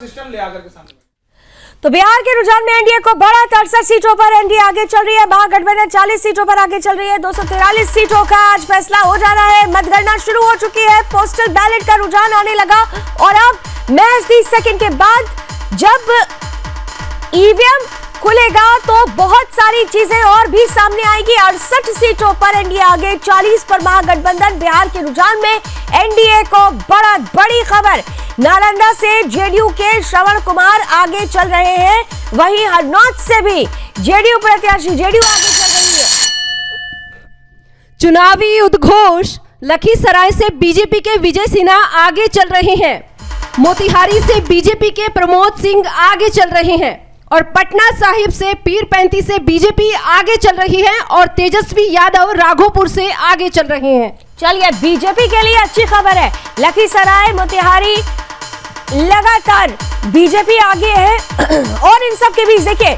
System ले आकर के सामने। तो बिहार के रुझान में एनडीए को बड़ा 63 सीटों पर एनडीए आगे चल रही है। महागठबंधन 40 सीटों पर आगे चल रही है। 243 सीटों का आज फैसला हो जाना है। मतगणना शुरू हो चुकी है। पोस्टल बैलेट का रुझान आने लगा और अब महज 30 सेकंड के बाद जब ईवीएम खुलेगा तो बहुत सारी चीजें और भी सामने आएगी। 68 सीटों पर एनडीए आगे, 40 पर महागठबंधन। बिहार के रुझान में एनडीए को बड़ी खबर, नालंदा से जेडीयू के श्रवण कुमार आगे चल रहे हैं। वहीं हरनौत से भी जेडीयू प्रत्याशी जेडीयू आगे चल रही है। चुनावी उद्घोष, लखीसराय से बीजेपी के विजय सिन्हा आगे चल रहे हैं। मोतिहारी से बीजेपी के प्रमोद सिंह आगे चल रहे हैं और पटना साहिब से पीरपैंती से बीजेपी आगे चल रही है और तेजस्वी यादव राघोपुर से आगे चल रहे हैं। चलिए, बीजेपी के लिए अच्छी खबर है। लखीसराय, मोतिहारी लगातार बीजेपी आगे है और इन सब के बीच देखिए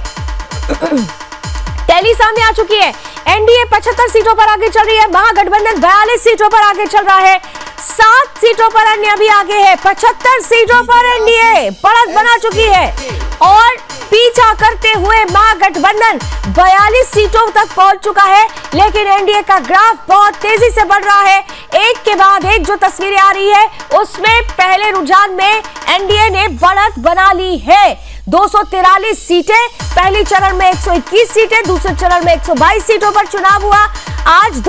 टैली सामने आ चुकी है। एनडीए 75 सीटों पर आगे चल रही है। महागठबंधन 42 सीटों पर आगे चल रहा है। 7 सीटों पर अन्य भी आगे है। 75 सीटों पर एनडीए बढ़त बना चुकी है और पीछा करते हुए महागठबंधन 42 सीटों तक पहुंच चुका है। लेकिन एनडीए का ग्राफ बहुत तेजी से बढ़ रहा है। एक के बाद एक जो तस्वीरें आ रही है उसमें पहले रुझान में एनडीए ने बढ़त बना ली है। 243 सीटें, पहले चरण में 121 सीटें, दूसरे चरण में 122 सीटों पर चुनाव हुआ। आज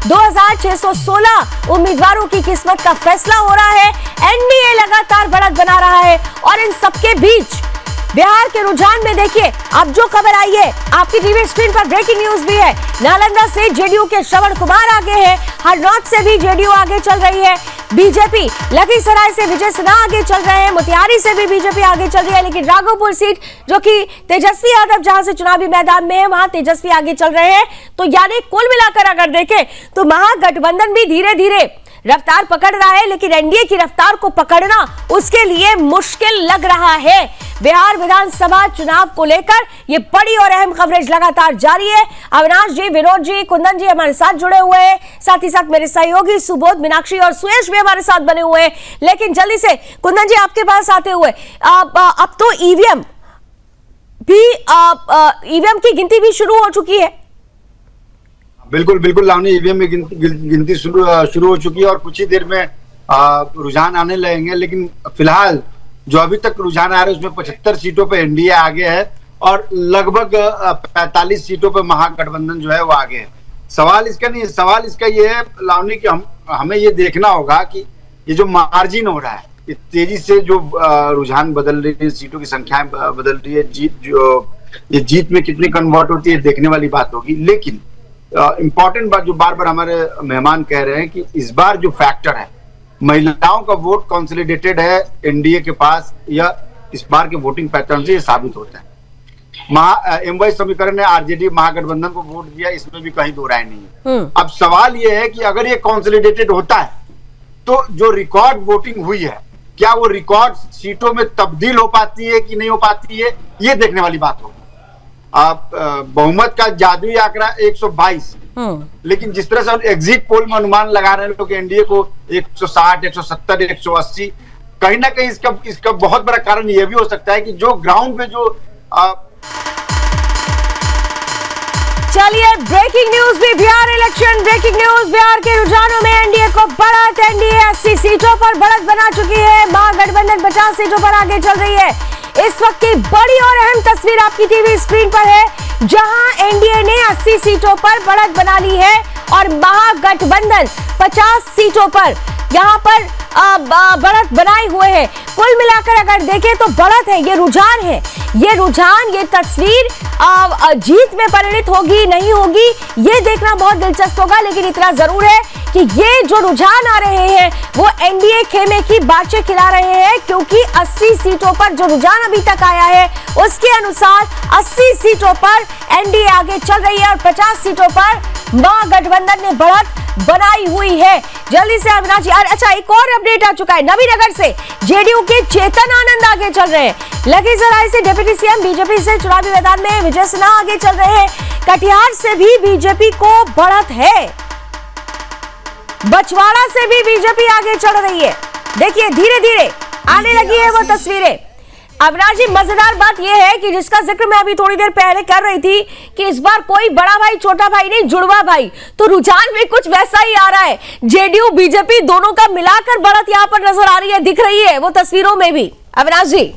2616 उम्मीदवारों की किस्मत का फैसला हो रहा है। एनडीए लगातार बढ़त बना रहा है और इन सबके बीच बिहार के रुझान में देखिए अब जो खबर आई है, आपकी टीवी स्क्रीन पर ब्रेकिंग न्यूज भी है। नालंदा से जेडीयू के श्रवण कुमार आगे है। हरनौत से भी जेडीयू आगे चल रही है। बीजेपी लखीसराय से विजय सिन्हा आगे चल रहे हैं। मोतिहारी से भी बीजेपी आगे चल रही है। लेकिन राघोपुर सीट जो कि तेजस्वी यादव जहां से चुनावी मैदान में है, वहां तेजस्वी आगे चल रहे हैं। तो यानी कुल मिलाकर अगर देखें तो महागठबंधन भी धीरे धीरे रफ्तार पकड़ रहा है, लेकिन एनडीए की रफ्तार को पकड़ना उसके लिए मुश्किल लग रहा है। बिहार विधानसभा चुनाव को लेकर ये बड़ी और अहम कवरेज लगातार जारी है। अविनाश जी, विनोद जी, कुंदन जी हमारे साथ जुड़े हुए हैं, साथ ही साथ मेरे सहयोगी सुबोध, मीनाक्षी और सुयश भी हमारे साथ बने हुए हैं। लेकिन जल्दी से कुंदन जी आपके पास आते हुए, अब तो ईवीएम की गिनती भी शुरू हो चुकी है। बिल्कुल बिल्कुल लावनी, ईवीएम में गिनती शुरू हो चुकी है और कुछ ही देर में रुझान आने लगेंगे। लेकिन फिलहाल जो अभी तक रुझान आ रहे हैं उसमें 75 सीटों पे एनडीए आगे है और लगभग 45 सीटों पे महागठबंधन जो है वो आगे है। सवाल इसका नहीं, सवाल इसका ये है लावनी कि हमें ये देखना होगा कि ये जो मार्जिन हो रहा है, ये तेजी से जो रुझान बदल रही है, सीटों की संख्याएं बदल रही है, जीत में कितनी कन्वर्ट होती है देखने वाली बात होगी। लेकिन इंपॉर्टेंट बात जो बार बार हमारे मेहमान कह रहे हैं कि इस बार जो फैक्टर है, महिलाओं का वोट कंसोलिडेटेड है एनडीए के पास, या इस बार के वोटिंग पैटर्न से ये साबित होता है। एमवाई समीकरण ने आरजेडी महागठबंधन को वोट दिया, इसमें भी कहीं दो राय नहीं है। अब सवाल ये है कि अगर ये कंसोलिडेटेड होता है तो जो रिकॉर्ड वोटिंग हुई है, क्या वो रिकॉर्ड सीटों में तब्दील हो पाती है कि नहीं हो पाती है, ये देखने वाली बात होगी। बहुमत का जादुई आंकड़ा 122, लेकिन जिस तरह से एग्जिट पोल में अनुमान लगा रहे हैं लोग एनडीए को 160, 170, 180, कहीं ना कहीं इसका बहुत बड़ा कारण यह भी हो सकता है कि जो ग्राउंड पे जो चलिए, ब्रेकिंग न्यूज भी, Bihar election breaking news. Bihar के रुझानों में एनडीए को बढ़त, एनडीए 80 सीटों पर बढ़त बना चुकी है। महागठबंधन 50 सीटों पर आगे चल रही है। इस वक्त की बड़ी और अहम तस्वीर आपकी टीवी स्क्रीन पर है, जहां एनडीए ने 80 सीटों पर बढ़त बना ली है और महागठबंधन 50 सीटों पर यहां पर बढ़त बनाए हुए है। कुल मिलाकर अगर देखें तो बढ़त है, ये रुझान है। ये रुझान, ये तस्वीर जीत में परिणत होगी नहीं होगी ये देखना बहुत दिलचस्प होगा। लेकिन इतना जरूर है कि ये जो रुझान आ रहे हैं वो एनडीए खेमे की बातें खिला रहे हैं, क्योंकि 80 सीटों पर जो रुझान अभी तक आया है उसके अनुसार 80 सीटों पर एनडीए आगे चल रही है और 50 सीटों पर महागठबंधन ने बढ़त बनाई हुई है। जल्दी से अविनाश जी, अच्छा एक और अपडेट आ चुका है, नवीनगर से जेडीयू के चेतन आनंद आगे चल रहे हैं। लखीसराय से डिप्टी सीएम बीजेपी से चुनावी मैदान में विजय सिन्हा आगे चल रहे हैं। कटिहार से भी बीजेपी को बढ़त है। बछवाड़ा से भी बीजेपी आगे चल रही है। देखिए धीरे धीरे आने लगी है वो तस्वीरें। अविनाश जी, मजेदार बात यह है कि जिसका जिक्र मैं अभी थोड़ी देर पहले कर रही थी कि इस बार कोई बड़ा भाई छोटा भाई नहीं, जुड़वा भाई, तो रुझान भी कुछ वैसा ही आ रहा है। जेडीयू बीजेपी दोनों का मिलाकर बढ़त यहाँ पर नजर आ रही है, दिख रही है वो तस्वीरों में भी। अविनाश जी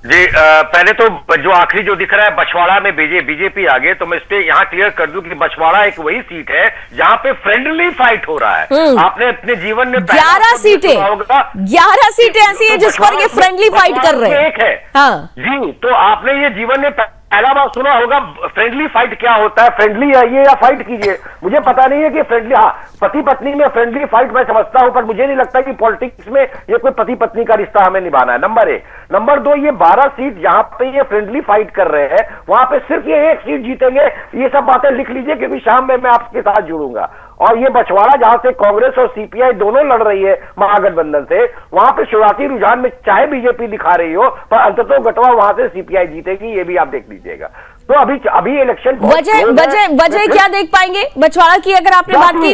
जी, पहले तो जो आखिरी जो दिख रहा है बछवाड़ा में बीजेपी आगे, तो मैं इस पे यहाँ क्लियर कर दूं कि बछवाड़ा एक वही सीट है जहाँ पे फ्रेंडली फाइट हो रहा है। आपने अपने जीवन में 11 सीटें ऐसी है जिस पर ये फ्रेंडली फाइट कर रहे हैं। एक है हाँ जी, तो आपने ये जीवन में पहला बार सुना होगा फ्रेंडली फाइट क्या होता है। फ्रेंडली आइए या फाइट कीजिए, मुझे पता नहीं है कि फ्रेंडली, हाँ पति पत्नी में फ्रेंडली फाइट मैं समझता हूं, पर मुझे नहीं लगता कि पॉलिटिक्स में ये कोई पति पत्नी का रिश्ता हमें निभाना है। नंबर 1। नंबर 2, ये 12 सीट जहां पे ये फ्रेंडली फाइट कर रहे हैं, वहां पे सिर्फ ये एक सीट जीतेंगे। ये सब बातें लिख लीजिए क्योंकि शाम में मैं आपके साथ जुड़ूंगा। और ये बछवाड़ा जहां से कांग्रेस और सीपीआई दोनों लड़ रही है महागठबंधन से, वहां पे शुरुआती रुझान में चाहे बीजेपी दिखा रही हो, पर अंततः गटवा वहां से सीपीआई जीतेगी, ये भी आप देख लीजिएगा। तो अभी इलेक्शन वजह क्या देख पाएंगे बछवाड़ा की, अगर आपने बात की?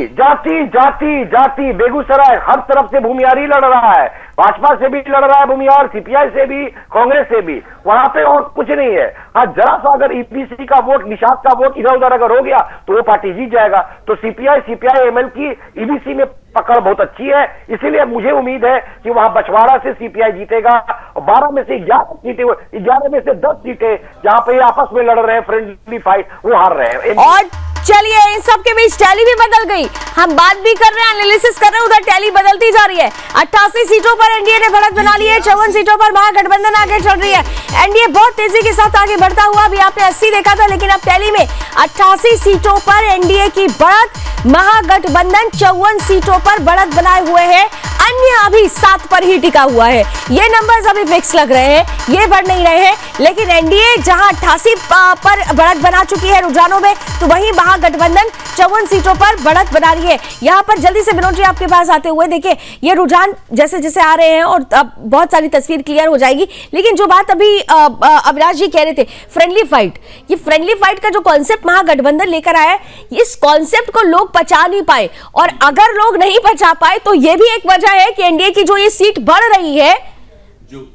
जाति बेगूसराय हर तरफ से भूमियारी लड़ रहा है, भाजपा से भी लड़ रहा है भूमियार, सीपीआई से भी, कांग्रेस से भी, वहां पे और कुछ नहीं है। हाँ जरा सा अगर ईपीसी का वोट, निषाद का वोट इधर उधर अगर हो गया तो वो पार्टी जीत जाएगा। तो सीपीआई एमएल की ईबीसी में पकड़ बहुत अच्छी है, इसीलिए मुझे उम्मीद है कि वहां बछवाड़ा से सीपीआई जीतेगा। और 12 में से 11 सीटें, 11 में से 10 सीटें जहां पे आपस में लड़ रहे हैं फ्रेंडली फाइट, वो हार रहे हैं। और चलिए इन सब के बीच टैली भी बदल गई। हम बात भी कर रहे हैं, एनालिसिस कर रहे हैं, उधर टैली बदलती जा रही है। 88 सीटों पर एनडीए ने बढ़त बना ली है, 54 सीटों पर महागठबंधन आगे चल रही है। एनडीए बहुत तेजी के साथ आगे बढ़ता हुआ, अभी आपने 80 देखा था, लेकिन अब टैली में 88 सीटों पर एनडीए की बढ़त, महागठबंधन 54 सीटों पर बढ़त बनाए हुए है, अन्य अभी 7 पर ही टिका हुआ है। ये नंबर्स अभी फिक्स लग रहे हैं, ये बढ़ नहीं रहे हैं, लेकिन एनडीए जहां 88 पर बढ़त बना चुकी है रुझानों में, तो वहीं महागठबंधन 54 सीटों पर बढ़त बना रही है। यहां पर जल्दी से विनोद जी आपके पास आते हुए, देखिए ये रुझान जैसे जैसे आ रहे हैं और अब बहुत सारी तस्वीर क्लियर हो जाएगी, लेकिन जो बात अभी अविनाश जी कह रहे थे, फ्रेंडली फाइट, ये फ्रेंडली फाइट का जो कॉन्सेप्ट महागठबंधन लेकर आया है, इस कॉन्सेप्ट को लोग पचा नहीं पाए, और अगर लोग नहीं पचा पाए तो ये भी एक वजह है कि एनडीए की जो ये सीट बढ़ रही है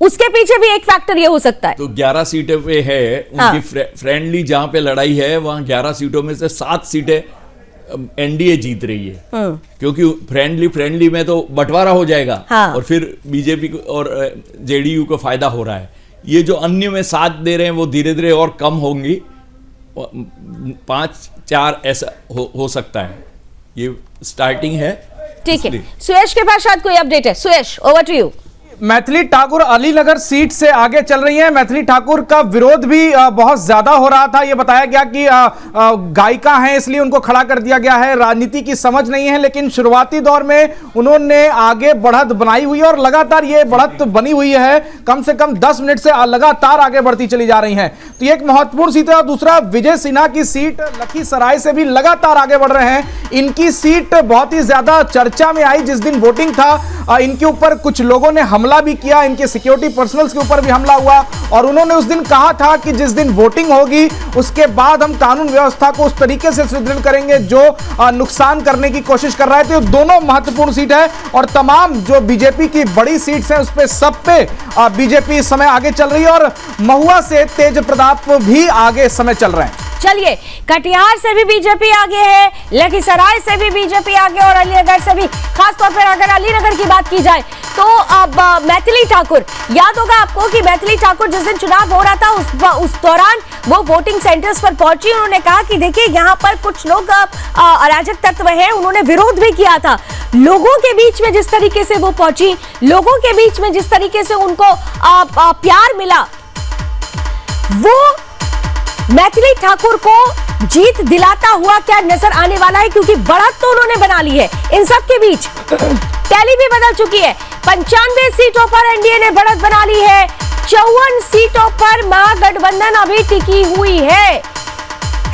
उसके पीछे भी एक फैक्टर ये हो सकता है। तो 11 सीटें पे है उनकी फ्रेंडली, जहां पे लड़ाई है वहां 11 सीटों में से 7 सीटें एनडीए जीत रही है, क्योंकि फ्रेंडली में तो बंटवारा हो जाएगा। और फिर बीजेपी और जेडीयू को फायदा हो रहा है। ये जो अन्य में 7 दे रहे हैं वो धीरे धीरे और कम होंगी, 5-4 ऐसा हो सकता है। ये स्टार्टिंग है। ठीक है, सुयश के पास शायद कोई अपडेट है। Suyash, over to you. Maithili Thakur Alinagar seat से आगे चल रही हैं। मैथिली ठाकुर का विरोध भी बहुत ज्यादा हो रहा था। ये बताया गया कि गायिका हैं इसलिए उनको खड़ा कर दिया गया है, राजनीति की समझ नहीं है, लेकिन शुरुआती दौर में उन्होंने आगे बढ़त बनाई हुई है और लगातार ये बढ़त बनी हुई है। कम से कम 10 मिनट से लगातार आगे बढ़ती चली जा रही हैं। तो ये एक महत्वपूर्ण सीट है। और दूसरा, विजय सिन्हा की सीट लखीसराय से भी लगातार आगे बढ़ रहे हैं। इनकी सीट बहुत ही ज्यादा चर्चा में आई जिस दिन वोटिंग था। इनके ऊपर कुछ लोगों ने हमला भी किया, इनके सिक्योरिटी पर्सनल्स के ऊपर भी हमला हुआ, और उन्होंने उस दिन कहा था कि जिस दिन वोटिंग होगी उसके बाद हम कानून व्यवस्था को उस तरीके से सुदृढ़ करेंगे जो नुकसान करने की कोशिश कर रहा है। तो दोनों महत्वपूर्ण सीट है, और तमाम जो बीजेपी की बड़ी सीट्स हैं उस पे सब पे बीजेपी इस समय आगे चल रही है, और महुआ से तेज प्रताप भी आगे इस समय चल रहे हैं। चलिए, कटिहार से भी बीजेपी आगे है, लखीसराय से भी बीजेपी आगे, और अलीनगर से भी। खासतौर पर अगर अलीनगर की बात की जाए तो अब मैथिली ठाकुर, याद होगा आपको कि मैथिली ठाकुर जिस दिन चुनाव हो रहा था उस दौरान वो वोटिंग सेंटर्स पर पहुंची। उन्होंने कहा कि देखिए यहाँ पर कुछ लोग अराजक तत्व हैं, उन्होंने विरोध भी किया था। लोगों के बीच में जिस तरीके से वो पहुंची, लोगों के बीच में जिस तरीके से उनको प्यार मिला, वो मैथिली ठाकुर को जीत दिलाता हुआ क्या नजर आने वाला है, क्योंकि बढ़त तो उन्होंने बना ली है। इन सब के बीच टैली भी बदल चुकी है। 95 सीटों पर एनडीए ने बढ़त बना ली है, 54 सीटों पर महागठबंधन अभी टिकी हुई है।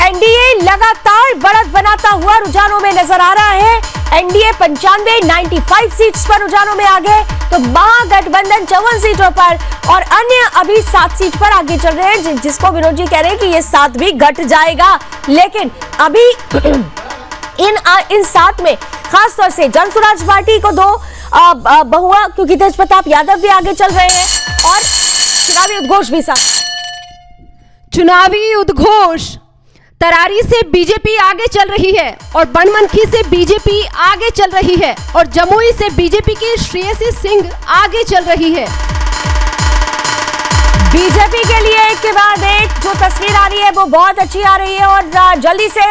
एनडीए लगातार बढ़त बनाता हुआ रुझानों में नजर आ रहा है। एनडीए 95 सीट्स पर रुझानों में आगे, तो महागठबंधन 54 सीटों पर, और अन्य अभी 7 सीट पर आगे चल रहे हैं, जिसको विनोद जी कह रहे हैं कि ये 7 भी घट जाएगा। लेकिन अभी इन 7 में खासतौर से जनसुराज पार्टी को 2, बहुआ, क्योंकि तेज प्रताप यादव भी आगे चल रहे हैं और चुनावी उद्घोष भी साथ। चुनावी उद्घोष, तरारी से बीजेपी आगे चल रही है और बनमनखी से बीजेपी आगे चल रही है और जमुई से बीजेपी की श्रेयसी सिंह आगे चल रही है। बीजेपी के लिए एक के बाद एक जो तस्वीर आ रही है वो बहुत अच्छी आ रही है और जल्दी से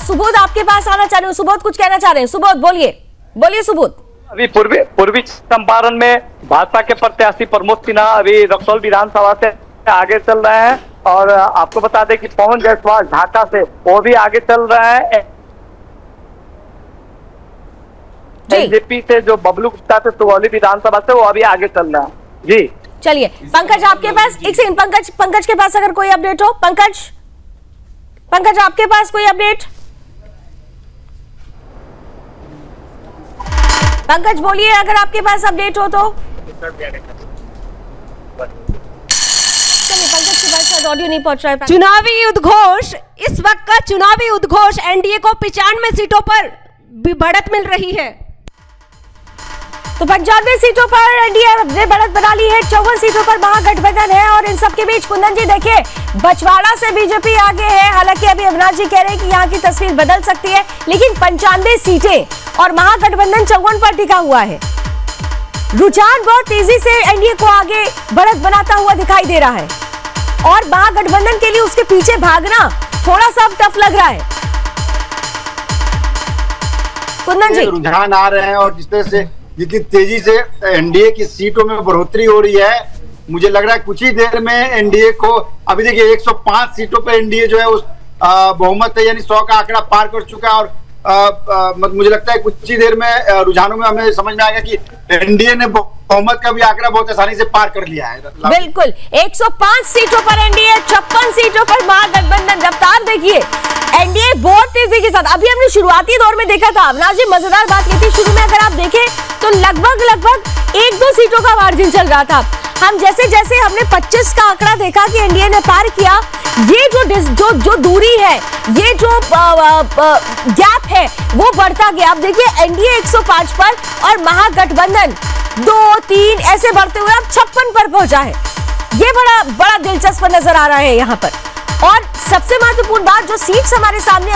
सुबोध आपके पास आना चाह रहे हो। सुबोध कुछ कहना चाह रहे हैं, सुबोध बोलिए सुबोध। अभी पूर्वी चंपारण में भाजपा के प्रत्याशी प्रमोद सिन्हा अभी रक्सौल विधानसभा से आगे चल रहे हैं और आपको बता दें कि पवन जायसवाल ढाका से वो भी आगे चल रहा है। बीजेपी से जो बबलू गुप्ता से सुगौली विधानसभा से वो अभी आगे चल रहा है। जी चलिए पंकज आपके पास एक सेकंड, पंकज के पास अगर कोई अपडेट हो, पंकज आपके पास कोई अपडेट? पंकज बोलिए अगर आपके पास अपडेट हो तो। चलिए पंकज के पास ऑडियो नहीं पहुंच रहा है। चुनावी उद्घोष, इस वक्त का चुनावी उद्घोष, एनडीए को 95 सीटों पर बढ़त मिल रही है। तो 95 सीटों पर एनडीए ने बढ़त बना ली है, 54 सीटों पर महागठबंधन है और इन सबके बीच कुंदन जी देखिए बछवाड़ा से बीजेपी आगे है। हालांकि अभी अविनाश जी कह रहे हैं कि यहाँ की तस्वीर बदल सकती है, लेकिन 95 सीटें और महागठबंधन 54 पर टिका हुआ है। रुझान बहुत तेजी से एनडीए को आगे बढ़त बनाता हुआ दिखाई दे रहा है और महागठबंधन के लिए उसके पीछे भागना थोड़ा सा टफ लग रहा है। कुंदन जी, रुझान आ रहे हैं और जिस तरह से जितनी तेजी से एनडीए की सीटों में बढ़ोतरी हो रही है, मुझे लग रहा है कुछ ही देर में एनडीए को, अभी देखिए 105 सीटों पर एनडीए जो है उस बहुमत है, यानी 100 का आंकड़ा पार कर चुका है और मुझे लगता है कुछ ही देर में रुझानों में हमें समझ में आएगा कि एनडीए ने बहुमत का भी आंकड़ा बहुत आसानी से पार कर लिया है। बिल्कुल 105 सीटों पर एनडीए, 56 सीटों पर महागठबंधन। रफ्तार देखिए एनडीए बहुत तेजी के साथ। अभी हमने शुरुआती दौर में देखा था अविनाश जी, मजेदार बात ये थी शुरू में अगर आप देखें तो लगभग 1-2 सीटों का मार्जिन चल रहा था। हम जैसे जैसे हमने 25 का आंकड़ा देखा कि एनडीए ने पार किया, ये जो दूरी है, ये जो गैप है वो बढ़ता गया। अब देखिए एनडीए 105 पर और महागठबंधन 2-3 ऐसे बढ़ते हुए अब 56 पर पहुंचा है। ये बड़ा दिलचस्प नजर आ रहा है यहाँ पर। और सबसे महत्वपूर्ण बात, जो सीट्स हमारे सामने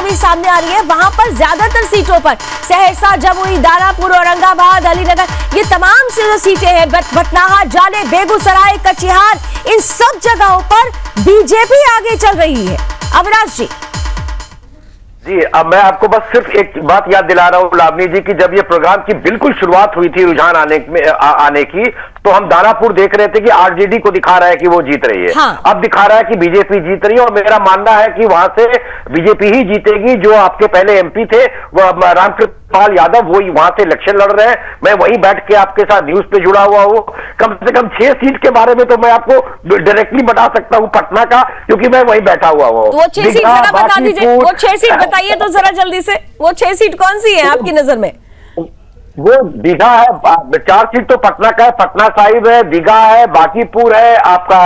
आ रही है वहां पर ज्यादातर सीटों पर सहरसा, जमुई, दानापुर, औरंगाबाद, अलीनगर, ये तमाम से जो सीटें हैं, बटनाहा, जाले, बेगूसराय, कटिहार, इन सब जगहों पर बीजेपी आगे चल रही है। अविनाश जी, अब मैं आपको बस सिर्फ एक बात याद दिला रहा हूं लावनी जी की, जब ये प्रोग्राम की बिल्कुल शुरुआत हुई थी रुझान आने की, तो हम दानापुर देख रहे थे कि आरजेडी को दिखा रहा है कि वो जीत रही है। हाँ। अब दिखा रहा है कि बीजेपी जीत रही है और मेरा मानना है कि वहां से बीजेपी ही जीतेगी। जो आपके पहले एमपी थे वो रामकृपाल यादव, वो वहां से इलेक्शन लड़ रहे हैं। मैं वहीं बैठ के आपके साथ न्यूज पे जुड़ा हुआ हूं। कम से कम 6 सीट के बारे में तो मैं आपको डायरेक्टली बता सकता हूं पटना का, क्योंकि मैं वहीं बैठा हुआ हूं। वो 6 सीट जरा बता दीजिए, वो 6 सीट बताइए तो जरा जल्दी से। वो 6 सीट कौन सी है आपकी नजर में? वो दीघा है, 4 सीट तो पटना का है, पटना साहिब है, दीघा है, बांकीपुर है, आपका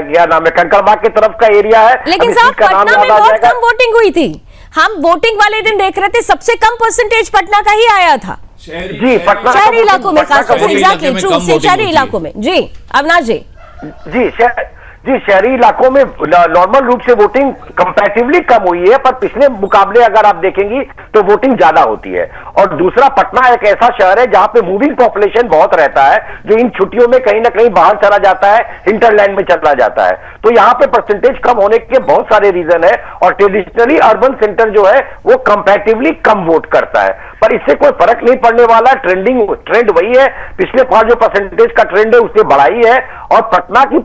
क्या नाम है, कंकड़बाग की तरफ का एरिया है। लेकिन साहब पटना में बहुत कम वोटिंग हुई थी। हम वोटिंग वाले दिन देख रहे थे, सबसे कम परसेंटेज पटना का ही आया था। जी, पटना शहरी इलाकों में, खासतौर से एग्जैक्टली शहरी इलाकों में। जी अविनाश जी। जी, शहरी इलाकों में नॉर्मल रूप से वोटिंग कंपैरेटिवली कम हुई है, पर पिछले मुकाबले अगर आप देखेंगी तो वोटिंग ज्यादा होती है। और दूसरा, पटना एक ऐसा शहर है जहां पे मूविंग पॉपुलेशन बहुत रहता है, जो इन छुट्टियों में कहीं ना कहीं बाहर चला जाता है, हिंटरलैंड में चला जाता है। तो यहाँ पे परसेंटेज कम होने के बहुत सारे रीजन है और ट्रेडिशनली अर्बन सेंटर जो है वो कंपैरेटिवली कम वोट करता है, पर इससे कोई फर्क नहीं पड़ने वाला। ट्रेंड वही है, पिछले 5 जो परसेंटेज का ट्रेंड है उससे बढ़ाई है। और पटना की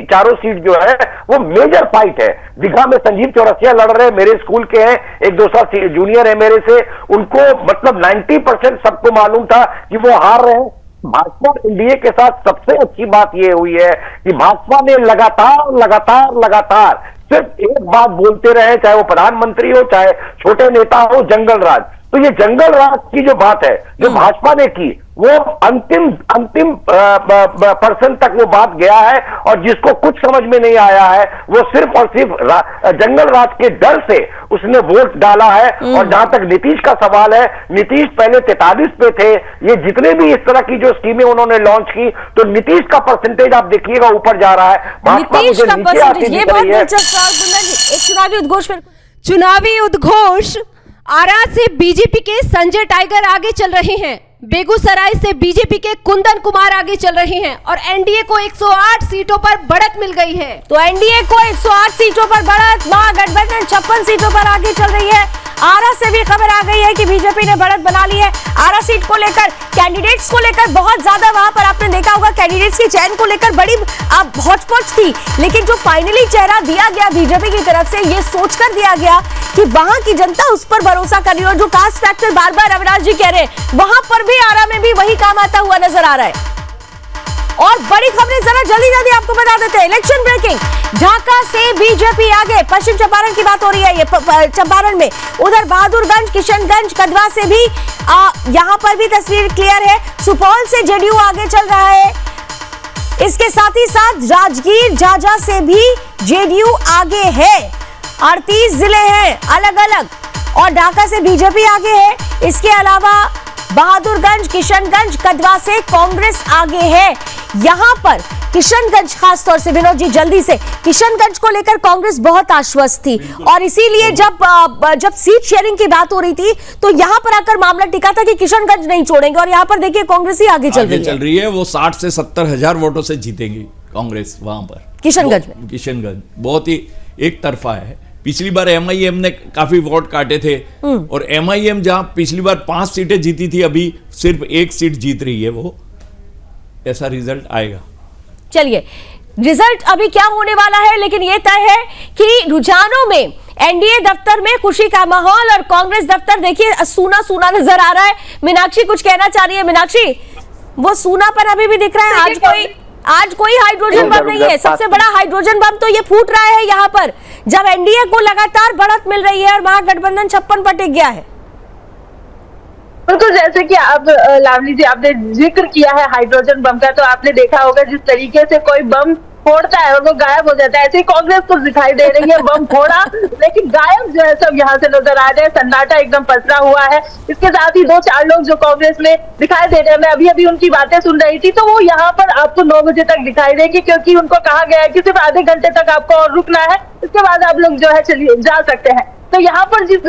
चारों सीट जो है वो मेजर फाइट है। दीघा में संजीव चौरसिया लड़ रहे हैं, मेरे स्कूल के हैं, एक दूसरा जूनियर है मेरे से, उनको मतलब 90% सबको मालूम था कि वो हार रहे हैं। भाजपा एनडीए के साथ सबसे अच्छी बात यह हुई है कि भाजपा ने लगातार सिर्फ एक बात बोलते रहे, चाहे वो प्रधानमंत्री हो चाहे छोटे नेता हो, जंगल राज। तो ये जंगल राज की जो बात है जो भाजपा ने की, वो अंतिम पर्सन तक वो बात गया है, और जिसको कुछ समझ में नहीं आया है वो सिर्फ और सिर्फ जंगल राज के डर से उसने वोट डाला है। और जहां तक नीतीश का सवाल है, नीतीश पहले 43 पे थे। ये जितने भी इस तरह की जो स्कीमें उन्होंने लॉन्च की, तो नीतीश का परसेंटेज आप देखिएगा ऊपर जा रहा है, भाजपा मुझे नीचे आती दिख रही है। चुनावी उद्घोष, चुनावी उद्घोष। आरा से बीजेपी के संजय टाइगर आगे चल रहे हैं, बेगूसराय से बीजेपी के कुंदन कुमार आगे चल रहे हैं और एनडीए को 108 सीटों पर बढ़त मिल गई है। तो एनडीए को 108 सीटों पर बढ़त, महागठबंधन 56 सीटों पर आगे चल रही है। आरा से भी खबर आ गई है कि बीजेपी ने बढ़त बना ली है। आरा सीट को लेकर, कैंडिडेट्स को लेकर बहुत ज्यादा वहां पर आपने देखा होगा कैंडिडेट्स की चयन को लेकर बड़ी हौच-पौच थी, लेकिन जो फाइनली चेहरा दिया गया बीजेपी की तरफ से, ये सोचकर दिया गया कि वहां की जनता उस पर भरोसा कर रही है। और जो कास्ट फैक्टर बार बार अविनाश जी कह रहे हैं, वहां पर भी आरा में भी वही काम आता हुआ नजर आ रहा है। और बड़ी खबरें जरा जल्दी आपको बता देते हैं। इलेक्शन ब्रेकिंग, ढाका से बीजेपी आगे, पश्चिम चंपारण की बात हो रही है ये चंपारण में, उधर बहादुरगंज, किशनगंज, कदवा से भी यहां पर भी तस्वीर क्लियर है। सुपौल से जेडीयू आगे चल रहा है। इसके साथ ही साथ राजगीर, झाझा से भी जेडीयू आगे है। 38 जिले हैं अलग अलग और ढाका से बीजेपी आगे है। इसके अलावा बहादुरगंज, किशनगंज, कदवा से कांग्रेस आगे है। यहां पर किशनगंज खासतौर से, विनोद जी जल्दी से, किशनगंज को लेकर कांग्रेस बहुत आश्वस्त थी और इसीलिए जब सीट शेयरिंग की बात हो रही थी तो यहां पर आकर मामला टिका था कि किशनगंज नहीं छोड़ेंगे, और यहां पर देखिए कांग्रेस ही आगे चल रही है। वो 60 से 70 हजार वोटों से जीतेगी कांग्रेस वहां पर किशनगंज में। किशनगंज बहुत ही एक तरफा है। पिछली बार एमआईएम ने काफी वोट काटे थे और एमआईएम जहां पिछली बार 5 सीटें जीती थी, अभी सिर्फ 1 सीट जीत रही है। वो ऐसा रिजल्ट आएगा। चलिए, रिजल्ट अभी क्या होने वाला है, लेकिन यह तय है कि रुझानों में एनडीए दफ्तर में खुशी का माहौल और कांग्रेस दफ्तर देखिए सूना सूना नजर आ रहा है। मीनाक्षी कुछ कहना चाह रही है। मीनाक्षी, वो सूनापन अभी भी दिख रहा है। आज कोई हाइड्रोजन बम नहीं है। सबसे बड़ा हाइड्रोजन बम तो ये फूट रहा है यहाँ पर, जब एनडीए को लगातार बढ़त मिल रही है और महागठबंधन 56 पर टिक गया है। बिल्कुल, जैसे कि आप लावली जी आपने जिक्र किया है हाइड्रोजन बम का, तो आपने देखा होगा जिस तरीके से कोई बम फोड़ता है और वो गायब हो जाता है, ऐसे ही कांग्रेस को दिखाई दे रही है। बम फोड़ा लेकिन गायब जो है सब यहाँ से नजर आ रहे हैं। सन्नाटा एकदम पसरा हुआ है। इसके साथ ही 2-4 लोग जो कांग्रेस में दिखाई दे रहे हैं, मैं अभी उनकी बातें सुन रही थी, तो वो यहाँ पर आपको 9 बजे तक दिखाई देंगे, क्योंकि उनको कहा गया है कि सिर्फ आधे घंटे तक आपको और रुकना है, इसके बाद आप लोग जो है चलिए जा सकते हैं। तो यहाँ पर जिस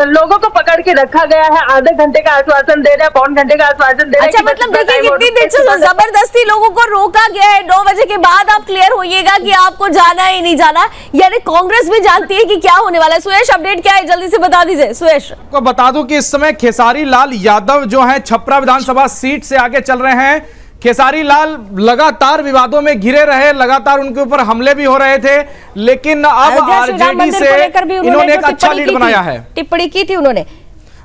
लोगों को पकड़ के रखा गया है, आधे घंटे का आश्वासन दे रहे हैं, 1.5 घंटे का आश्वासन दे रहे हैं। अच्छा, मतलब देखिए कितनी देर से जबरदस्ती लोगों को रोका गया है। 9 बजे के बाद आप क्लियर होइएगा कि आपको जाना है नहीं जाना, यानी कांग्रेस भी जानती है कि क्या होने वाला है। सुयश, अपडेट क्या है, जल्दी से बता दीजिए। सुयश, आपको बता दूं कि इस समय खेसारी लाल यादव जो है छपरा विधानसभा सीट से आगे चल रहे हैं। खेसारी लाल लगातार विवादों में घिरे रहे, लगातार उनके ऊपर हमले भी हो रहे थे, लेकिन अब आरजेडी से इन्होंने एक अच्छा लीड बनाया है। टिप्पणी की थी उन्होंने,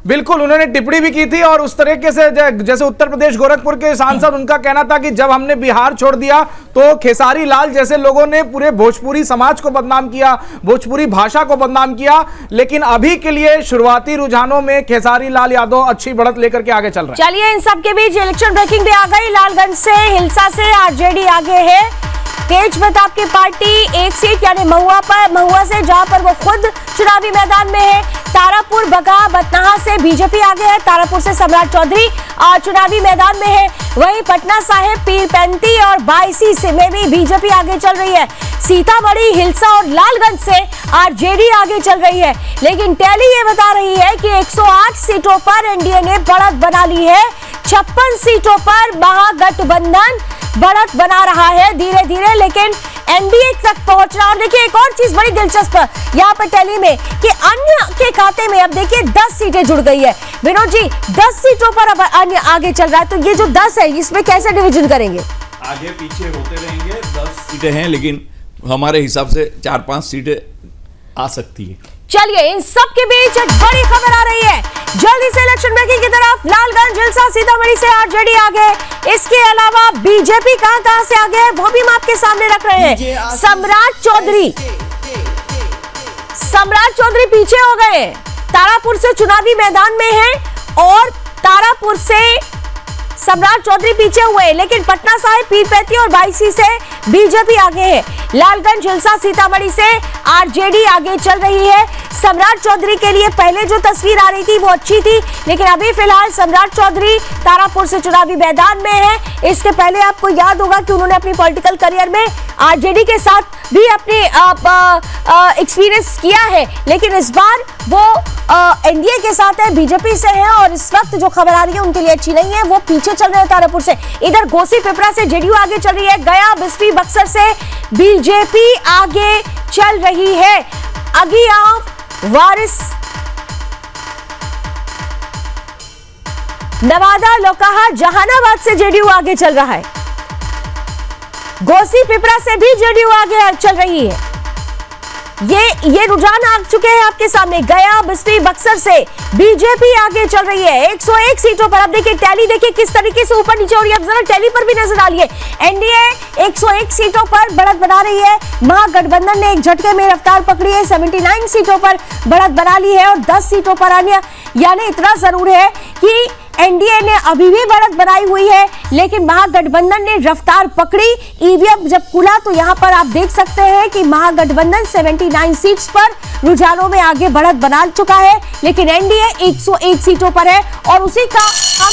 बिल्कुल उन्होंने टिप्पणी भी की थी और उस तरीके से जैसे उत्तर प्रदेश गोरखपुर के सांसद, उनका कहना था कि जब हमने बिहार छोड़ दिया तो खेसारी लाल जैसे लोगों ने पूरे भोजपुरी समाज को बदनाम किया, भोजपुरी भाषा को बदनाम किया। लेकिन अभी के लिए शुरुआती रुझानों में खेसारी लाल यादव अच्छी बढ़त लेकर के आगे चल रहे हैं। चलिए, इन सब के बीच इलेक्शन ब्रेकिंग भी आ गई। लालगंज से, हिलसा से आरजेडी आगे है। तेज प्रताप की पार्टी 1 सीट यानी महुआ से, जहां पर वो खुद चुनावी मैदान में है। तारापुर, बगा, बतनाहा से बीजेपी आगे है। तारापुर से सम्राट चौधरी चुनावी मैदान में है। वहीं पटना साहिब, पीरपैंती और बायसी से में भी बीजेपी आगे चल रही है। सीतामढ़ी, हिलसा और लालगंज से आरजेडी आगे चल रही है। लेकिन टैली ये बता रही है कि 108 सीटों पर एनडीए ने बढ़त बना ली है। 56 सीटों पर महागठबंधन बढ़त बना रहा है धीरे धीरे, लेकिन एनडीए तक पहुंच रहा। और देखिए एक और चीज बड़ी दिलचस्प यहाँ पर टैली में कि अन्य के खाते में अब देखिए 10 सीटें जुड़ गई है। विनोद जी, 10 सीटों पर अब अन्य आगे चल रहा है, तो ये जो 10 है इसमें कैसे डिवीजन करेंगे? आगे पीछे होते रहेंगे। 10 सीटें हैं, लेकिन हमारे हिसाब से 4-5 सीटें आ सकती है। चलिए, इन सब के बीच एक बड़ी खबर आ रही है। जल्दी से इलेक्शन ब्रेकिंग की तरफ। लालगंज, हिलसा, सीतामढ़ी से आरजेडी आगे। इसके अलावा बीजेपी कहां से आगे है वो भी हम आपके सामने रख रहे हैं। सम्राट चौधरी पीछे हो गए। तारापुर से चुनावी मैदान में हैं और तारापुर से सम्राट चौधरी पीछे हुए, लेकिन पटना साहिब, पीरपैंती और बायसी से बीजेपी आगे है। लालगंज, हिलसा, सीतामढ़ी से आरजेडी आगे चल रही है। सम्राट चौधरी के लिए पहले जो तस्वीर आ रही थी वो अच्छी थी, लेकिन अभी फिलहाल सम्राट चौधरी तारापुर से चुनावी मैदान में है। इसके पहले आपको याद होगा कि उन्होंने अपनी पॉलिटिकल करियर में आरजेडी के साथ भी अपनी एक्सपीरियंस किया है, लेकिन इस बार वो एनडीए के साथ है, बीजेपी से है और इस वक्त जो खबर आ रही है उनके लिए अच्छी नहीं है। वो पीछे चल रहे हैं तारापुर से। इधर घोसी पिपरा से जेडीयू आगे चल रही है। गया, बिस्फी, बक्सर से बीजेपी आगे चल रही है। अगिया, वारिस, नवादा, लोकाहा, जहानाबाद से जेडीयू आगे चल रहा है। घोसी पिपरा से भी जेडीयू आगे चल रही है। ये रुझान आ चुके हैं आपके सामने। गया, बिस्फी, बक्सर से बीजेपी आगे चल रही है 101 सीटों पर। अब देखिए टैली, देखिए किस तरीके से ऊपर नीचे हो रही है। अब जरा टैली पर भी नजर डालिए। एनडीए 101 सीटों पर बढ़त बना रही है। महागठबंधन ने एक झटके में रफ्तार पकड़ी है, 79 सीटों पर बढ़त बना ली है और 10 सीटों पर आने, यानी इतना जरूर है कि एनडीए ने अभी भी बढ़त बनाई हुई है, लेकिन महागठबंधन ने रफ्तार पकड़ी। ईवीएम जब खुला तो यहां पर आप देख सकते हैं कि महागठबंधन 79 सीट्स पर रुझानों में आगे बढ़त बना चुका है, लेकिन एनडीए 101 सीटों पर है और उसी का हम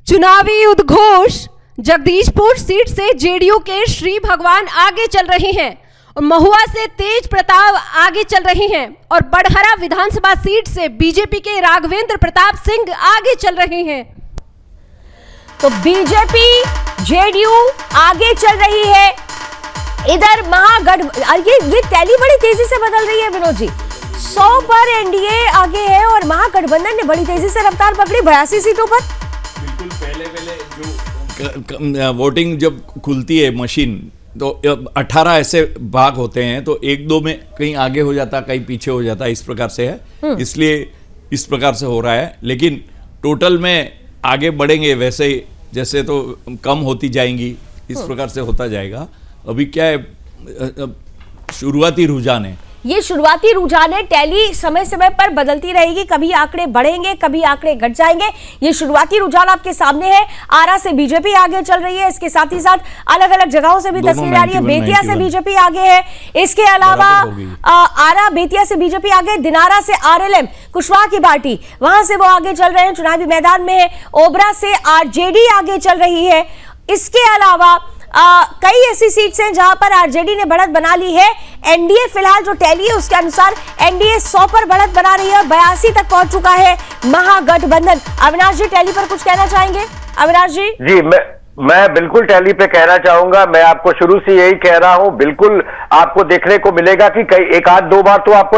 चुनावी उद्घोष। जगदीशपुर सीट से जेडीयू के श्री भगवान आगे चल रहे हैं और महुआ से तेज प्रताप आगे चल रहे हैं और बड़हरा विधानसभा सीट से बीजेपी के राघवेंद्र प्रताप सिंह आगे चल रहे हैं। तो बीजेपी, जेडीयू आगे चल रही है। इधर ये टैली बड़ी तेजी से बदल रही है विनोद जी। 100 पर एनडीए आगे है और महागठबंधन ने बड़ी तेजी से रफ्तार पकड़ी 82 सीटों पर। बिल्कुल पहले जो वोटिंग जब खुलती है मशीन तो 18 ऐसे भाग होते हैं, तो 1-2 में कहीं आगे हो जाता, कहीं पीछे हो जाता, इस प्रकार से है, इसलिए इस प्रकार से हो रहा है। लेकिन टोटल में आगे बढ़ेंगे वैसे जैसे तो कम होती जाएंगी, इस प्रकार से होता जाएगा। अभी क्या है, शुरुआती रुझान है, ये शुरुआती रुझान है। टैली समय समय पर बदलती रहेगी, कभी आंकड़े बढ़ेंगे, कभी आंकड़े घट जाएंगे। ये शुरुआती रुझान आपके सामने है। आरा से बीजेपी आगे चल रही है, इसके साथ ही साथ अलग अलग जगहों से भी तस्वीर आ रही है। बेतिया से बीजेपी आगे है, इसके अलावा आरा, बेतिया से बीजेपी आगे, दिनारा से आरएलएम कुशवाहा की पार्टी, वहां से वो आगे चल रहे हैं, चुनावी मैदान में है। ओबरा से आरजेडी आगे चल रही है। इसके अलावा कई ऐसी सीट्स हैं जहां पर आरजेडी ने बढ़त बना ली है। एनडीए फिलहाल जो टैली है उसके अनुसार एनडीए 100 पर बढ़त बना रही है, 82 तक पहुंच चुका है महागठबंधन। अविनाश जी टैली पर कुछ कहना चाहेंगे? अविनाश जी। जी, मैं बिल्कुल टैली पे कहना चाहूंगा। मैं आपको शुरू से यही कह रहा हूं, बिल्कुल आपको देखने को मिलेगा कि कई 1-2 बार तो आपको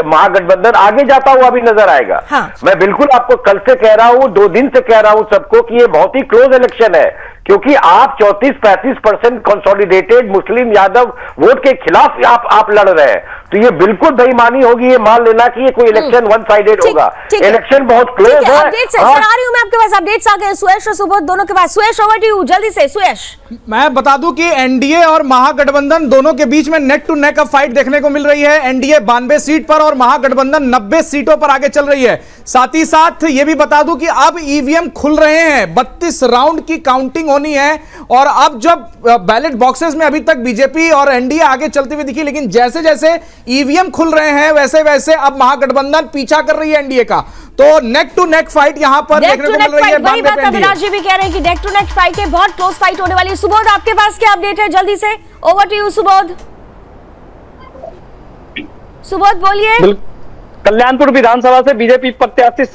महागठबंधन आगे जाता हुआ भी नजर आएगा। हाँ। मैं बिल्कुल आपको कल से कह रहा हूं, 2 दिन से कह रहा हूं सबको कि ये बहुत ही क्लोज इलेक्शन है, क्योंकि आप 34-35% कंसोलिडेटेड मुस्लिम यादव वोट के खिलाफ आप लड़ रहे हैं, तो ये बिल्कुल बेईमानी होगी। ये मान लेना कि ये कोई इलेक्शन वन साइडेड होगा। इलेक्शन बहुत क्लोज है। अपडेट्स आ रही हूं मैं आपके पास, अपडेट्स आ गए सुयश और सुबोध दोनों के पास। सुयश ओवर टू यू, जल्दी से सुयश। मैं बता दूं कि एनडीए और महागठबंधन दोनों के बीच में नेक टू नेक फाइट देखने को मिल रही है। एनडीए 92 सीट पर और महागठबंधन 90 सीटों पर आगे चल रही है। साथ ही साथ ये भी बता दूं कि अब ईवीएम खुल रहे हैं, 32 राउंड की काउंटिंग होनी है और अब जब बैलेट बॉक्सेस में अभी तक बीजेपी और एनडीए आगे चलती हुई दिखी, लेकिन जैसे जैसे ईवीएम खुल रहे हैं वैसे वैसे अब महागठबंधन पीछा कर रही है एनडीए का। तो नेक टू नेक फाइट यहां पर देखने को मिल रही है। वही बात अविनाश जी भी कह रहे हैं कि नेक टू नेक फाइट है, बहुत क्लोज फाइट होने वाली है। सुबोध आपके पास क्या अपडेट है? जल्दी से over to you Subodh. Subodh बोलिए। कल्याणपुर विधानसभा से बीजेपी प्रत्याशी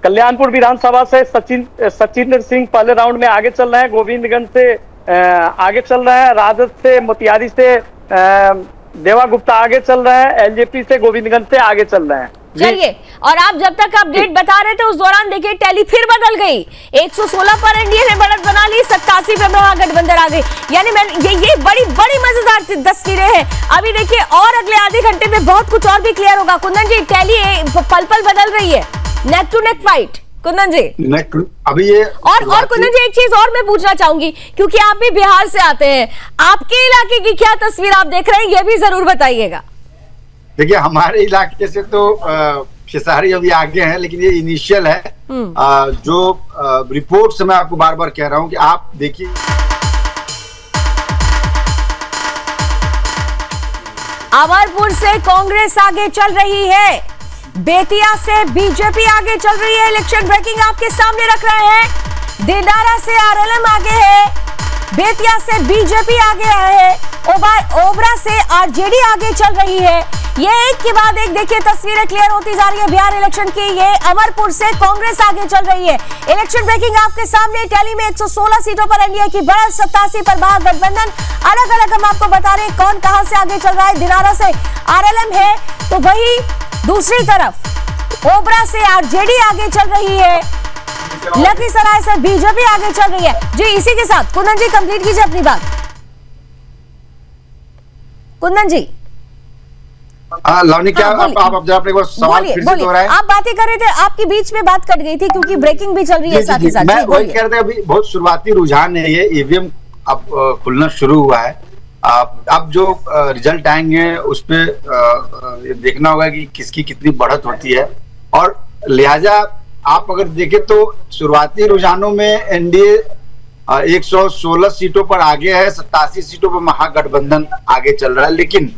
कल्याणपुर विधानसभा से सचिंद्र सिंह पहले राउंड में आगे चल रहे हैं, गोविंदगंज से आगे चल रहे हैं, राजद से मोतिहारी से देवा गुप्ता आगे चल रहे हैं, एलजेपी से गोविंदगंज से आगे चल रहे हैं। चलिए, और आप जब तक अपडेट बता रहे थे उस दौरान देखिए टैली फिर बदल गई। 116 पर एनडीए ने बढ़त बना ली, 87 पे महागठबंधन आ गई। यानी ये बड़ी बड़ी मजेदार तस्वीरें हैं। अभी देखिए और अगले आधे घंटे में बहुत कुछ और भी क्लियर होगा। कुंदन जी टैली पल पल बदल रही है, neck to neck fight. Kundan ji अभी ये और कुंदन जी एक चीज और मैं पूछना चाहूंगी, क्योंकि आप भी बिहार से आते हैं, आपके इलाके की क्या तस्वीर आप देख रहे हैं ये भी जरूर बताइएगा। देखिए हमारे इलाके से तो खेसारी अभी आगे हैं, लेकिन ये इनिशियल है। जो रिपोर्ट से मैं आपको बार बार कह रहा हूं कि आप देखिए, अमरपुर से कांग्रेस आगे चल रही है, बेतिया से बीजेपी आगे चल रही है। इलेक्शन ब्रेकिंग आपके सामने रख रहे हैं। दिनारा से आरएलएम आगे है, बेतिया से बीजेपी आगे है, ओबरा से आरजेडी आगे चल रही है। ये एक के बाद एक देखिए तस्वीरें क्लियर होती जा रही है बिहार इलेक्शन की। ये अमरपुर से कांग्रेस आगे चल रही है। इलेक्शन ब्रेकिंग आपके सामने। टैली में 116 सीटों पर एनडीए की बढ़त, 87 पर महागठबंधन। अलग अलग हम आपको बता रहे हैं कौन कहां से आगे चल रहा है। दिनारा से आरएलएम है, तो वही दूसरी तरफ ओबरा से आरजेडी आगे चल रही है, लखीसराय से बीजेपी आगे चल रही है। जी इसी के साथ कुंदन जी कंप्लीट कीजिए अपनी बात। कुंदन जी लावनी, क्या आप जरा अपने सवाल फिर से दोहराएं? आप बातें कर रहे थे, आपकी बीच में बात कट गई थी क्योंकि ब्रेकिंग भी चल रही है साथ ही साथ। मैं वही कह रहा था, अभी बहुत शुरुआती रुझान है ये, ईवीएम अब खुलना शुरू हुआ है। अब जो रिजल्ट आएंगे उस पे देखना होगा कि किसकी कितनी बढ़त होती है, और लिहाजा आप अगर देखें तो शुरुआती रुझानों में एनडीए 116 सीटों पर आगे है, 87 सीटों पर महागठबंधन आगे चल रहा है। लेकिन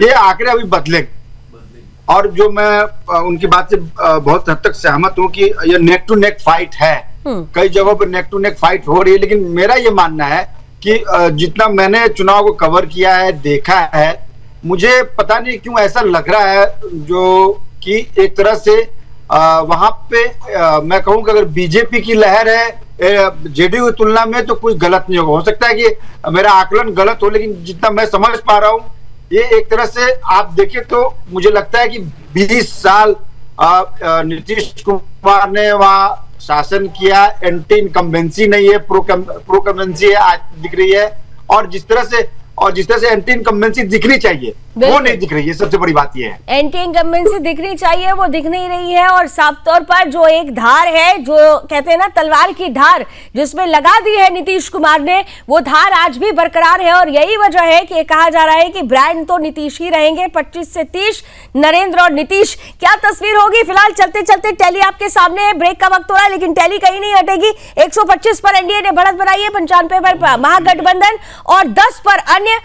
ये आंकड़े अभी बदले, और जो मैं उनकी बात से बहुत हद तक सहमत हूं कि ये नेक टू नेक फाइट है। कई जगहों पर नेक टू नेक फाइट हो रही है, लेकिन मेरा ये मानना है कि जितना मैंने चुनाव को कवर किया है, देखा है, मुझे पता नहीं क्यों ऐसा लग रहा है जो कि एक तरह से वहां पे मैं कहूं कि अगर बीजेपी की लहर है जेडीयू की तुलना में, तो कुछ गलत नहीं होगा। हो सकता है कि मेरा आकलन गलत हो, लेकिन जितना मैं समझ पा रहा हूं, ये एक तरह से आप देखें तो मुझे लगता है कि 20 साल नीतीश कुमार ने वहां शासन किया, एंटी इनकम्बेंसी नहीं है, प्रो कम्बेंसी है आज दिख रही है। और जिस तरह से एंटी इनकम्बेंसी दिखनी चाहिए वो नहीं दिख रही है। सबसे बड़ी बात ये है, एंटी इनकम्बेंसी दिखनी चाहिए, वो दिख नहीं रही है। और साफ तौर पर जो एक धार है, जो कहते हैं ना तलवार की धार, जिसमें लगा दी है नीतीश कुमार ने, वो धार आज भी बरकरार है। और यही वजह है कि कहा जा रहा है कि ब्रांड तो नीतीश ही रहेंगे। 25 से 30 नरेंद्र और नीतीश। क्या तस्वीर होगी? फिलहाल चलते चलते टैली आपके सामने, ब्रेक का वक्त हो रहा है, लेकिन टैली कहीं नहीं हटेगी। 125 पर एनडीए ने बढ़त बनाई है, 95 पर महागठबंधन और 10 पर अन्य।